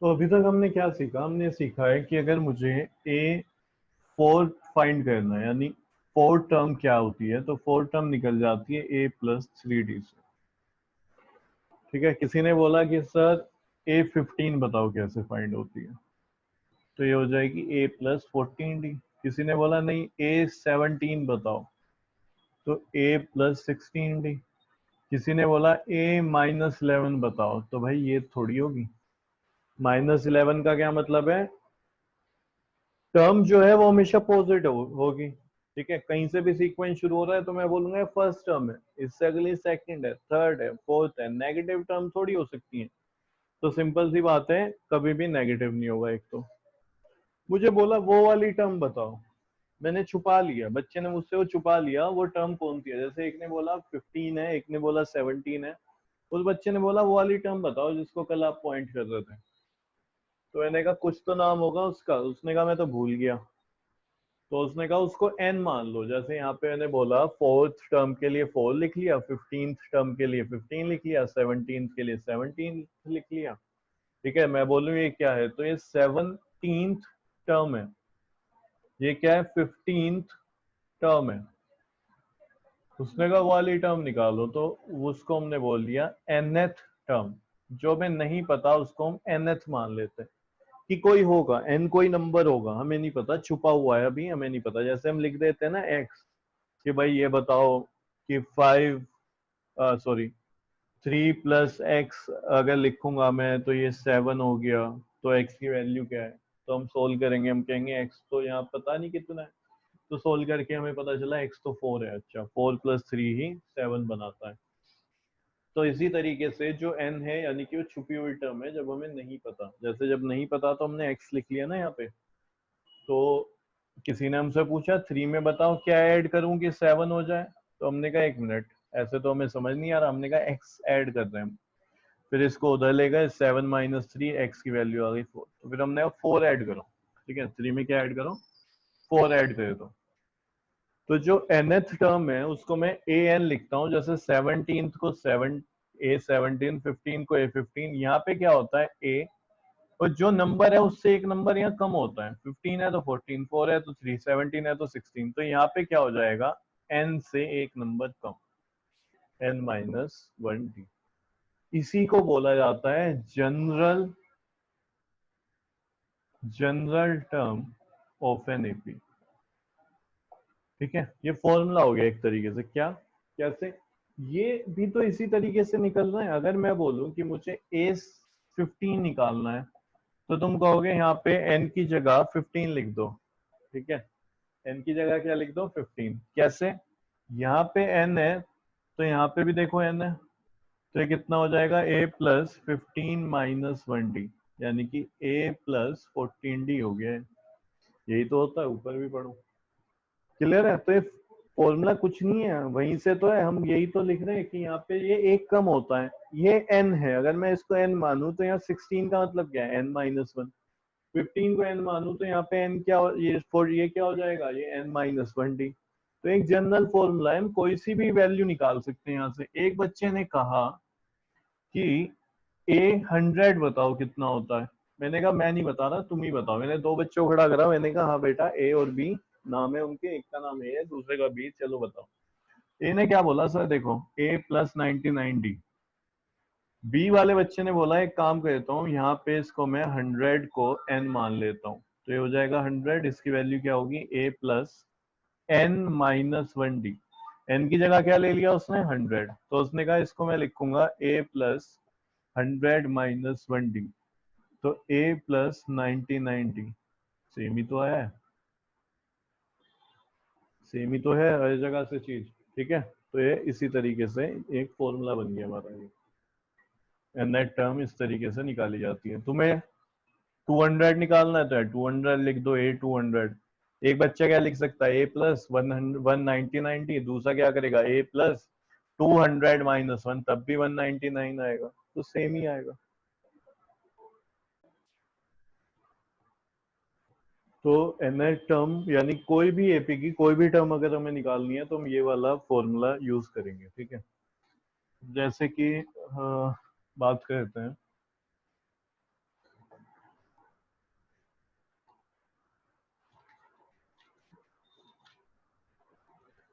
तो अभी तक हमने क्या सीखा? हमने सीखा है कि अगर मुझे ए फोर फाइंड करना है, यानी फोर टर्म क्या होती है, तो फोर टर्म निकल जाती है ए प्लस थ्री डी से। ठीक है, किसी ने बोला कि सर ए फिफ्टीन बताओ कैसे फाइंड होती है, तो ये हो जाएगी ए प्लस फोर्टीन डी। किसी ने बोला नहीं ए सेवनटीन बताओ, तो ए प्लस सिक्सटीन डी। किसी ने बोला ए माइनस इलेवन बताओ, तो भाई ये थोड़ी होगी। माइनस इलेवन का क्या मतलब है? टर्म जो है वो हमेशा पॉजिटिव होगी। ठीक है, कहीं से भी सीक्वेंस शुरू हो रहा है तो मैं बोलूंगा फर्स्ट टर्म है, इससे अगली सेकंड है, थर्ड है, फोर्थ है। नेगेटिव टर्म थोड़ी हो सकती है। तो सिंपल सी बात है, कभी भी नेगेटिव नहीं होगा। एक तो मुझे बोला वो वाली टर्म बताओ, मैंने छुपा लिया, बच्चे ने मुझसे वो छुपा लिया वो टर्म कौन सी है। जैसे एक ने बोला 15 है, एक ने बोला 17 है। उस बच्चे ने बोला वो वाली टर्म बताओ जिसको कल आप पॉइंट कर रहे थे। तो मैंने कहा कुछ तो नाम होगा उसका। उसने कहा मैं तो भूल गया। तो उसने कहा उसको एन मान लो। जैसे यहाँ पे मैंने बोला फोर्थ टर्म के लिए फोर लिख लिया, 15th टर्म के लिए 15 लिख लिया, 17th के लिए 17 लिख लिया। ठीक है, मैं बोलूँ ये क्या है, तो ये 17th टर्म है। ये क्या है? 15th टर्म है। उसने कहा वाली टर्म निकालो, तो उसको हमने बोल दिया nth टर्म। जो हमें नहीं पता उसको हम nth मान लेते हैं कि कोई होगा, n कोई नंबर होगा, हमें नहीं पता, छुपा हुआ है, अभी हमें नहीं पता। जैसे हम लिख देते हैं ना x, कि भाई ये बताओ कि five, sorry, three plus x अगर लिखूंगा मैं तो ये सेवन हो गया। तो x की वैल्यू क्या है? तो हम सोल्व करेंगे, हम कहेंगे x तो यहाँ पता नहीं कितना है। तो सोल्व करके हमें पता चला x तो फोर है। अच्छा, फोर प्लस थ्री ही सेवन बनाता है। तो इसी तरीके से जो n है, यानी कि वो छुपी हुई टर्म है जब हमें नहीं पता। जैसे जब नहीं पता तो हमने x लिख लिया ना यहाँ पे। तो किसी ने हमसे पूछा थ्री में बताओ क्या ऐड करूं कि सेवन हो जाए, तो हमने कहा एक मिनट, ऐसे तो हमें समझ नहीं आ रहा। हमने कहा x ऐड कर रहे हैं हम। फिर इसको उधर ले गए, सेवन माइनस थ्री, एक्स की वैल्यू आ गई फोर। तो फिर हमने कहा फोर ऐड करो। ठीक है, थ्री में क्या ऐड करो? फोर ऐड कर दो। तो जो nth टर्म है उसको मैं ए एन लिखता हूँ। जैसे 17th को सेवन, ए 17, 15 को ए 15। यहाँ पे क्या होता है ए, और जो नंबर है उससे एक नंबर यहाँ कम होता है। 15 है तो 14, 4 है तो 3, 17 है तो 16। तो यहाँ पे क्या हो जाएगा? n से एक नंबर कम, n माइनस वन डी। इसी को बोला जाता है general term of an AP. ठीक है, ये फॉर्मूला हो गया एक तरीके से। क्या, कैसे? ये भी तो इसी तरीके से निकल रहा है। अगर मैं बोलूं कि मुझे ए 15 निकालना है, तो तुम कहोगे यहाँ पे एन की जगह 15 लिख दो। ठीक है, एन की जगह क्या लिख दो? 15। कैसे? यहाँ पे एन है तो यहाँ पे भी देखो एन है। तो ये कितना हो जाएगा? ए प्लस 15 माइनस वन डी, यानी कि ए प्लस 14 डी हो गया है। यही तो होता है, ऊपर भी पढ़ो। क्लियर है? तो ये फॉर्मूला कुछ नहीं है, वहीं से तो है। हम यही तो लिख रहे हैं कि यहाँ पे ये एक कम होता है। ये n है, अगर मैं इसको n मानूं तो यहाँ 16 का मतलब क्या है? n minus one. 15 को n मानूं तो यहाँ पे n क्या ये फोर, ये क्या हो जाएगा? ये n माइनस वन डी। तो एक जनरल फॉर्मूला है, हम कोई सी भी वैल्यू निकाल सकते हैं यहाँ से। एक बच्चे ने कहा कि ए 100 बताओ कितना होता है। मैंने कहा मैं नहीं बता रहा, तुम ही बताओ। मैंने दो बच्चों को खड़ा करा, मैंने कहा हाँ बेटा, ए और बी नाम है उनके, एक का नाम ए है, दूसरे का बी, चलो बताओ। ए ने क्या बोला? सर देखो ए प्लस 99 डी। बी वाले बच्चे ने बोला एक काम करता हूँ, यहाँ पे इसको मैं 100 को एन मान लेता हूँ। तो ये हो जाएगा 100, इसकी वैल्यू क्या होगी? A plus N minus one D. N की जगह क्या ले लिया उसने? 100। तो उसने कहा इसको मैं लिखूंगा ए प्लस 100 माइनस वन डी। तो ए प्लस 99 डी। सेम ही तो है, सेम ही तो है हर जगह से चीज। ठीक है, तो ये इसी तरीके से एक फॉर्मूला बन गया हमारा ये। नेट टर्म इस तरीके से निकाली जाती है। तुम्हें 200 निकालना है तो 200 लिख दो, ए 200। एक बच्चा क्या लिख सकता है? ए प्लस 199 डी। दूसरा क्या करेगा? ए प्लस 200 माइनस वन, तब भी 199 आएगा। तो सेम ही आएगा। तो nth टर्म, यानी कोई भी एपी की कोई भी टर्म अगर हमें निकालनी है तो हम ये वाला फॉर्मूला यूज करेंगे। ठीक है, जैसे कि बात करते हैं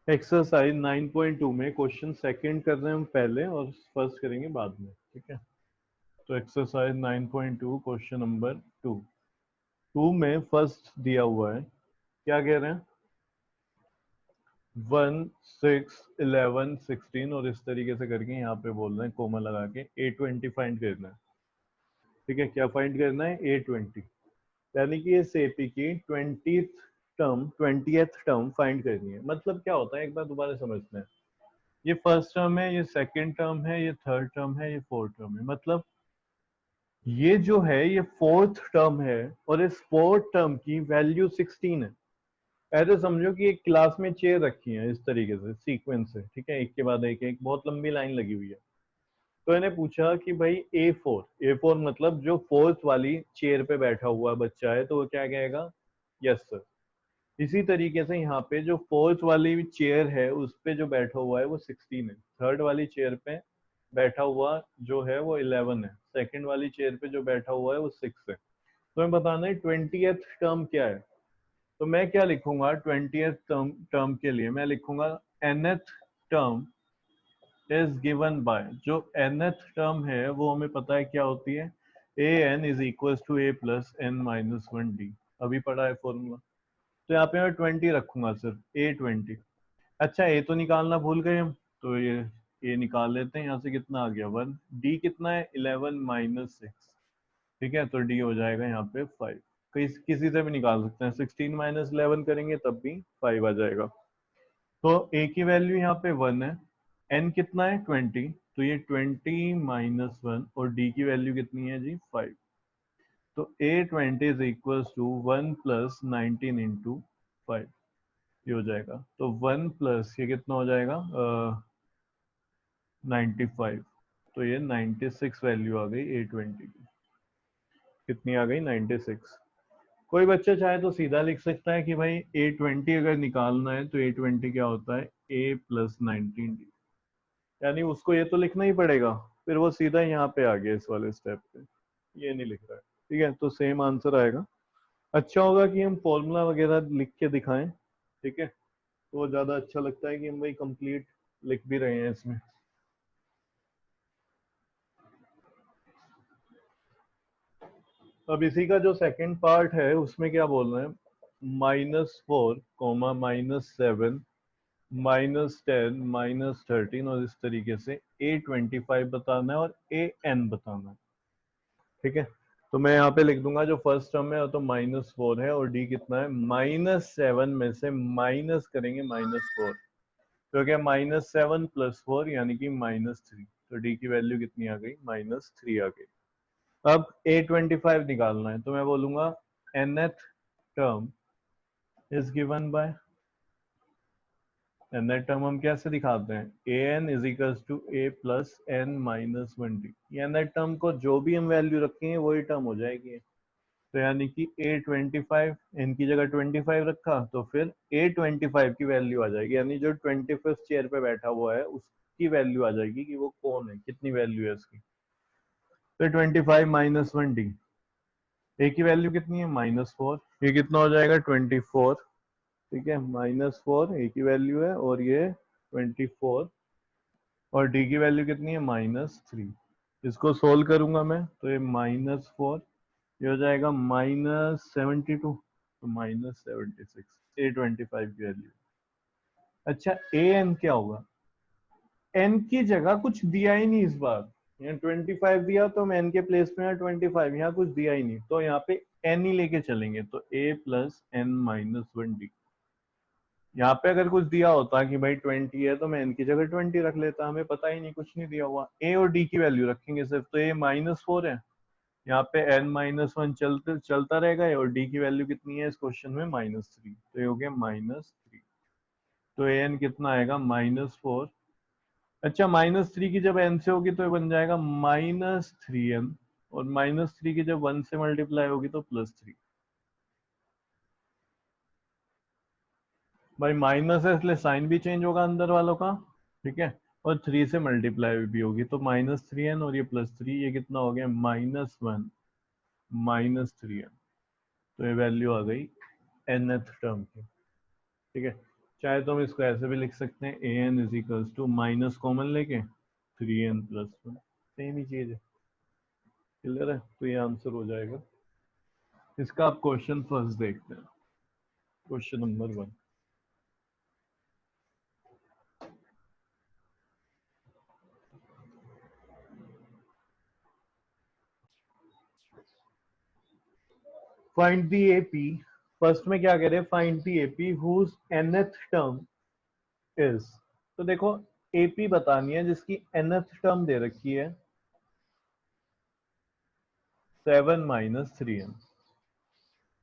एक्सरसाइज 9.2 में क्वेश्चन सेकंड कर रहे हैं हम पहले और फर्स्ट करेंगे बाद में, ठीक है। तो एक्सरसाइज 9.2 क्वेश्चन नंबर 2 में फर्स्ट दिया हुआ है, क्या कह रहे हैं, 1 6 11 16 और इस तरीके से करके यहाँ पे बोल रहे हैं कोमा लगा के A20 फाइंड करना है, ठीक है। क्या फाइंड करना है, A20, यानी कि इस एपी की 20th टर्म फाइंड करनी है। मतलब क्या होता है, एक बार दोबारा समझते हैं। ये फर्स्ट टर्म है, ये सेकंड टर्म है, ये थर्ड टर्म है, ये फोर्थ टर्म है। मतलब ये जो है ये फोर्थ टर्म है और इस फोर्थ टर्म की वैल्यू 16 है। ऐसे समझो कि एक क्लास में चेयर रखी है इस तरीके से सीक्वेंस से, ठीक है, एक के बाद एक, एक बहुत लंबी लाइन लगी हुई है। तो इन्हें पूछा कि भाई A4 मतलब जो फोर्थ वाली चेयर पे बैठा हुआ बच्चा है, तो वो क्या कहेगा, यस सर। इसी तरीके से यहाँ पे जो फोर्थ वाली चेयर है उस पे जो बैठा हुआ है वो 16 है। थर्ड वाली चेयर पे बैठा हुआ जो है वो 11 है। सेकंड वाली चेयर पे जो बैठा हुआ है वो 6 है। तो हमें बताना है 20th टर्म क्या है। तो मैं क्या लिखूंगा 20th टर्म के लिए, मैं लिखूंगा nth term is given by, जो nth टर्म है वो हमें पता है क्या होती है, an is equal to a plus n minus 1d। अभी पढ़ा है फॉर्मूला। तो यहाँ पे मैं 20 रखूंगा सिर्फ, A20। अच्छा ए तो निकालना भूल गए हम, तो ये निकाल लेते हैं। यहाँ से कितना आ गया 1, डी कितना है 11 माइनस 6, ठीक है। तो डी हो जाएगा यहाँ पे 5। किसी से भी निकाल सकते हैं, 16 माइनस 11 करेंगे तब भी 5 आ जाएगा। तो ए की वैल्यू यहाँ पे 1 है, एन कितना है 20, तो ये 20 माइनस 1 और डी की वैल्यू कितनी है जी 5। तो A20 is equal to 1 plus 19 into 5, ये हो जाएगा। तो 1 प्लस ये कितना हो जाएगा 95। तो ये 96 वैल्यू आ गई A20 की। कितनी आ गई 96। कोई बच्चा चाहे तो सीधा लिख सकता है कि भाई A20 अगर निकालना है तो A20 क्या होता है A प्लस 19D, यानी उसको ये तो लिखना ही पड़ेगा। फिर वो सीधा यहाँ पे आ गया इस वाले स्टेप पे, ये नहीं लिख रहा है, ठीक है। तो सेम आंसर आएगा। अच्छा होगा कि हम फॉर्मूला वगैरह लिख के दिखाएं, ठीक है। तो ज्यादा अच्छा लगता है कि हम भाई कंप्लीट लिख भी रहे हैं इसमें। अब इसी का जो सेकंड पार्ट है उसमें क्या बोल रहे हैं, -4 -7 -10 -13 और इस तरीके से A25 बताना है और AN बताना है, ठीक है। तो मैं यहाँ पे लिख दूंगा जो फर्स्ट टर्म है तो -4 है और डी कितना है -7 में से माइनस करेंगे -4, तो क्या -7 + 4 यानी कि -3। तो डी की वैल्यू कितनी आ गई -3 आ गई। अब A25 निकालना है तो मैं बोलूंगा nth term is given by, nth term हम कैसे दिखाते हैं an is equals to a plus n minus 1d। ये nth टर्म को जो भी हम वैल्यू रखेंगे वही टर्म हो जाएगी। तो यानी कि A25 n की जगह 25 रखा तो फिर A25 की वैल्यू आ जाएगी, यानी जो 25th चेयर पे बैठा हुआ है उसकी वैल्यू आ जाएगी कि वो कौन है, कितनी वैल्यू है उसकी। तो 25 माइनस 1d, ए की वैल्यू कितनी है -4, ये कितना हो जाएगा 24, ठीक है। -4 ए की वैल्यू है और ये 24 और डी की वैल्यू कितनी है -3। इसको सोल्व करूंगा मैं तो ये -4, ये हो जाएगा -72, तो -76 A25 की वैल्यू। अच्छा ए एन क्या होगा, एन की जगह कुछ दिया ही नहीं इस बार। यहाँ 25 दिया तो हम एन के प्लेस में 25, यहाँ कुछ दिया ही नहीं तो यहाँ पे एन ही लेके चलेंगे। तो a plus N minus 1d। यहाँ पे अगर कुछ दिया होता कि भाई 20 है तो मैं एन की जगह 20 रख लेता, हमें पता ही नहीं, कुछ नहीं दिया हुआ। ए और डी की वैल्यू रखेंगे सिर्फ, तो ए -4 है, यहाँ पे n-1 चलता रहेगा और डी की वैल्यू कितनी है इस क्वेश्चन में -3, तो ये हो गया -3। तो ए एन कितना आएगा -4। अच्छा -3 की जब n से होगी तो ये बन जाएगा -3n, और -3 की जब 1 से मल्टीप्लाई होगी तो +3। भाई माइनस है इसलिए साइन भी चेंज होगा अंदर वालों का, ठीक है। और 3 से मल्टीप्लाई भी होगी तो -3n और ये +3, ये कितना हो गया -1 -3n। तो ये वैल्यू आ गई nth टर्म की, ठीक है। चाहे तो हम इसको ऐसे भी लिख सकते हैं, A N is equals to minus common लेके 3n+1, सेम ही चीज है। क्लियर है? तो ये आंसर हो जाएगा इसका। आप क्वेश्चन फर्स्ट देखते हैं, question number 1। Find the AP, first में क्या कह रहे हैं, find the AP whose nth term is. तो देखो एपी बतानी है जिसकी nth टर्म दे रखी है 7 - 3n।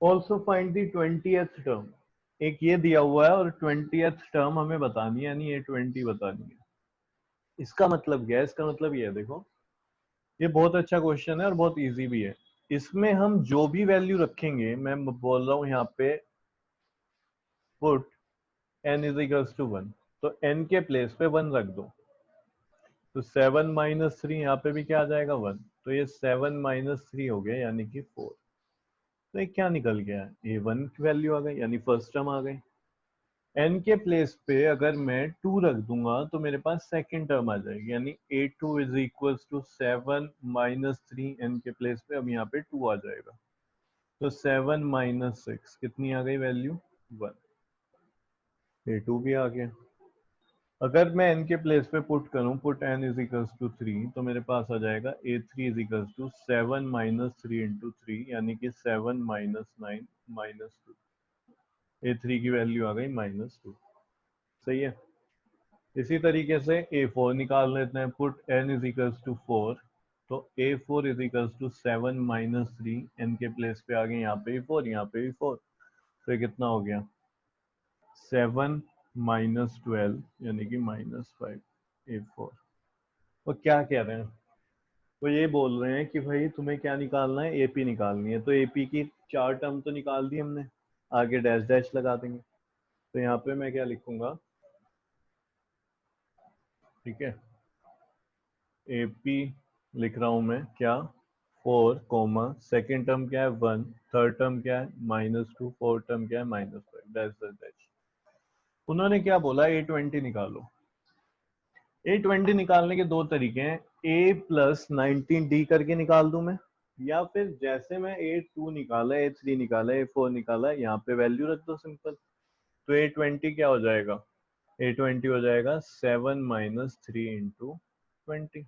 Also find the 20th term, एक ये दिया हुआ है और 20th टर्म हमें बतानी है, यानी ये 20 बतानी है। इसका मतलब क्या है? इसका मतलब ये है, देखो ये बहुत अच्छा क्वेश्चन है और बहुत इजी भी है। इसमें हम जो भी वैल्यू रखेंगे, मैं बोल रहा हूं यहाँ पे put n is equals to 1, तो n के प्लेस पे 1 रख दो। तो 7 - 3 यहाँ पे भी क्या आ जाएगा 1, तो ये 7 - 3 हो गया यानी कि 4। तो ये क्या निकल गया? ये 1 की वैल्यू आ गई, यानी फर्स्ट टर्म आ गई। n के प्लेस पे अगर मैं 2 रख दूंगा तो मेरे पास सेकंड टर्म आ जाएगी, यानी a2 is equals to 7 - 3, n के प्लेस पे अब यहाँ पे 2 आ जाएगा। तो 7 - 6 कितनी आ गई वैल्यू? 1। a2 भी आ गया। अगर मैं n के प्लेस पे पुट करूं, put n is equals to 3, तो मेरे पास आ जाएगा a3 is equals to 7 - 3 into 3, यानी कि 7 - 9 -2। a3 की वैल्यू आ गई -2। सही है। इसी तरीके से a4 निकाल लेते हैं, put n is equals to 4, तो a4 is equals to 7 - 3, n के प्लेस पे आ गए यहाँ पे भी 4, यहाँ पे भी 4, तो ये कितना हो गया? 7 - 12 यानी कि -5 a4। वो क्या कह रहे हैं? वो ये बोल रहे हैं कि भाई तुम्हें क्या निकालना है? एपी निकालनी है। तो एपी की 4 टर्म तो निकाल दी हमने, आगे डैश डैश लगा देंगे। तो यहाँ पे मैं क्या लिखूंगा, ठीक है, एपी लिख रहा हूं मैं क्या, 4 कोमा सेकेंड टर्म क्या है 1, थर्ड टर्म क्या है -2, फोर्थ टर्म क्या है -5, डैश डैश डैश। उन्होंने क्या बोला? A20 निकालो। A20 निकालने के दो तरीके हैं, A+19D करके निकाल दूं मैं, या फिर जैसे मैं A2 निकाला, A3 निकाला, A4 निकाला, यहाँ पे वैल्यू रख दो सिंपल। तो A20 क्या हो जाएगा? A20 हो जाएगा 7 - 3 इंटू 20,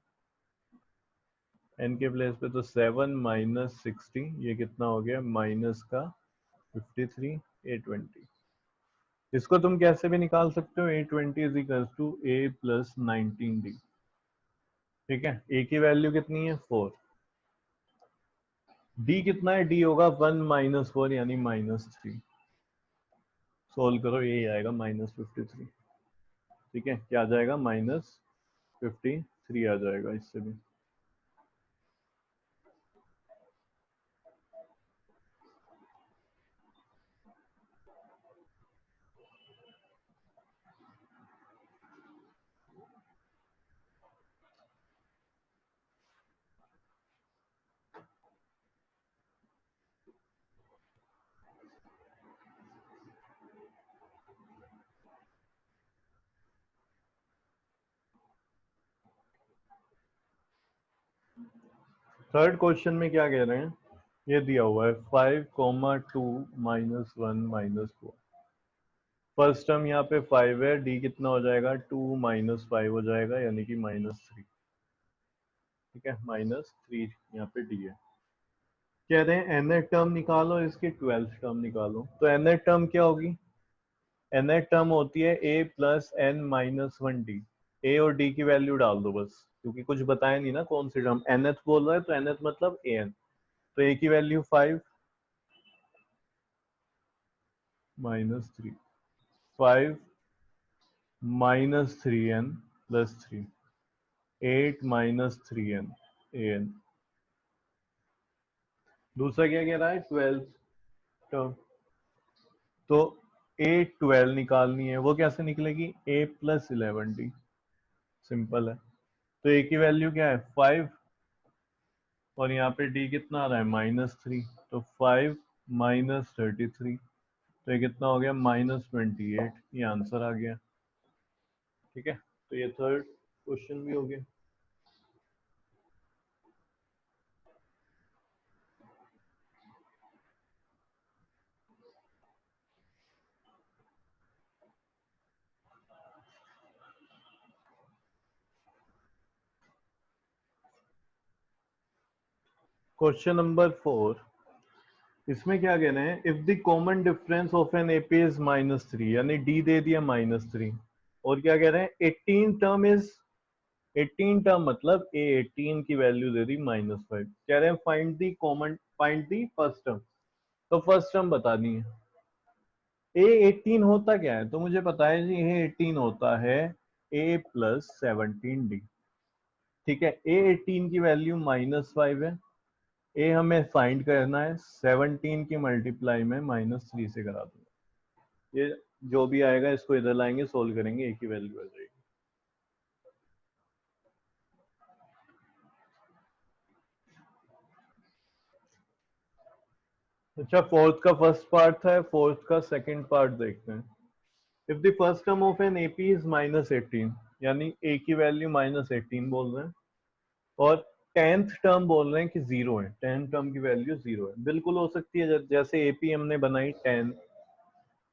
n के प्लेस पे तो 7 - 60, ये कितना हो गया? माइनस का 53, A20। इसको तुम कैसे भी निकाल सकते हो, A20 is equal to A+19D। ठीक है, ए की वैल्यू कितनी है? 4। डी कितना है? डी होगा 1 - 4 यानी -3। सोल्व करो, यही आएगा -53। ठीक है, क्या आ जाएगा? -53 आ जाएगा इससे भी। थर्ड क्वेश्चन में क्या कह रहे हैं? ये दिया हुआ है 5, 2 -1 -4। फर्स्ट टर्म यहाँ पे 5 है, डी कितना हो जाएगा? 2 - 5 हो जाएगा, यानी कि -3। ठीक है, -3 यहाँ पे डी है। कह रहे हैं nth टर्म निकालो, इसकी 12th टर्म निकालो। तो nth टर्म क्या होगी? nth टर्म होती है A+n-1D। ए और डी की वैल्यू डाल दो बस, क्योंकि कुछ बताया नहीं ना कौन सी टर्म। nth बोल रहा है तो nth मतलब an। तो ए की वैल्यू 5 -3, 5 -3n+3, 8 -3n an। दूसरा क्या कह रहा है? 12th term. तो A12 निकालनी है, वो कैसे निकलेगी? A+11D। सिंपल है। तो ए की वैल्यू क्या है? 5, और यहाँ पे डी कितना आ रहा है? -3, तो 5 - 33। तो ये कितना हो गया -28, ये आंसर आ गया। ठीक है, तो ये थर्ड क्वेश्चन भी हो गया। क्वेश्चन नंबर 4, इसमें क्या कहना है, if the common difference of an AP is -3, यानी डी दे दिया -3, और क्या कह रहे हैं 18 टर्म इज 18 टर्म मतलब ए 18 की वैल्यू दे दी -5, कह रहे हैं फाइंड दी फर्स्ट टर्म। तो फर्स्ट टर्म बतानी है। ए 18 होता क्या है, तो मुझे पता है जी ए 18 होता है ए प्लस 17 डी। ठीक है, ए 18 की वैल्यू -5 है, ए हमें फाइंड करना है, 17 की मल्टीप्लाई में -3 से करा दूंगा। ये जो भी आएगा इसको इधर लाएंगे, सोल्व करेंगे, ए की वैल्यू आ जाएगी। अच्छा, फोर्थ का फर्स्ट पार्ट था, फोर्थ का सेकंड पार्ट देखते हैं। If the first term of an AP is -18, यानी ए की वैल्यू -18 बोल रहे हैं, और टेंथ टर्म बोल रहे हैं कि 0 है, टेंथ टर्म की वैल्यू 0 है। बिल्कुल हो सकती है, जैसे एपी हमने बनाई 10,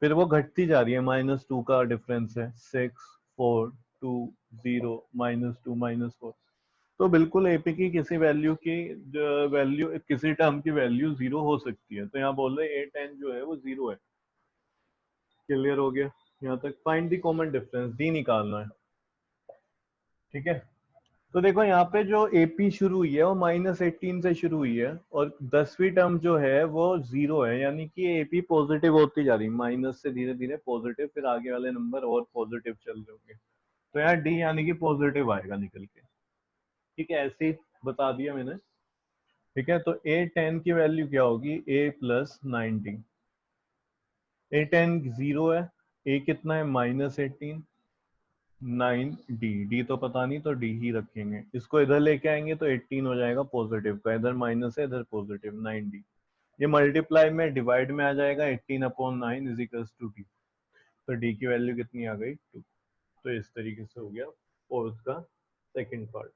फिर वो घटती जा रही है, -2 का डिफरेंस है, 6 4 2 0 -2 -4। तो बिल्कुल एपी की किसी वैल्यू की वैल्यू, किसी टर्म की वैल्यू 0 हो सकती है। तो यहाँ बोल रहे हैं A10 जो है वो 0 है। क्लियर हो गया यहाँ तक। Find the common difference, D निकालना है। ठीक है, तो देखो यहाँ पे जो एपी शुरू हुई है वो -18 से शुरू हुई है, और 10वीं टर्म जो है वो 0 है, यानी कि एपी पॉजिटिव होती जा रही है, माइनस से धीरे धीरे पॉजिटिव, फिर आगे वाले नंबर और पॉजिटिव चल रहे होंगे। तो यहाँ डी यानी कि पॉजिटिव आएगा निकल के। ठीक है, ऐसे ही बता दिया मैंने। ठीक है, तो A10 की वैल्यू क्या होगी, A प्लस 90। A10 0 है, A कितना है -18, 9D, डी तो पता नहीं तो डी ही रखेंगे। इसको इधर लेके आएंगे तो 18 हो जाएगा पॉजिटिव का, इधर माइनस है इधर पॉजिटिव, 9D। ये मल्टीप्लाई में डिवाइड में आ जाएगा, 18/9 इज इक्वल्स टू डी। तो डी की वैल्यू कितनी आ गई, 2। तो इस तरीके से हो गया फोर्थ का सेकंड पार्ट।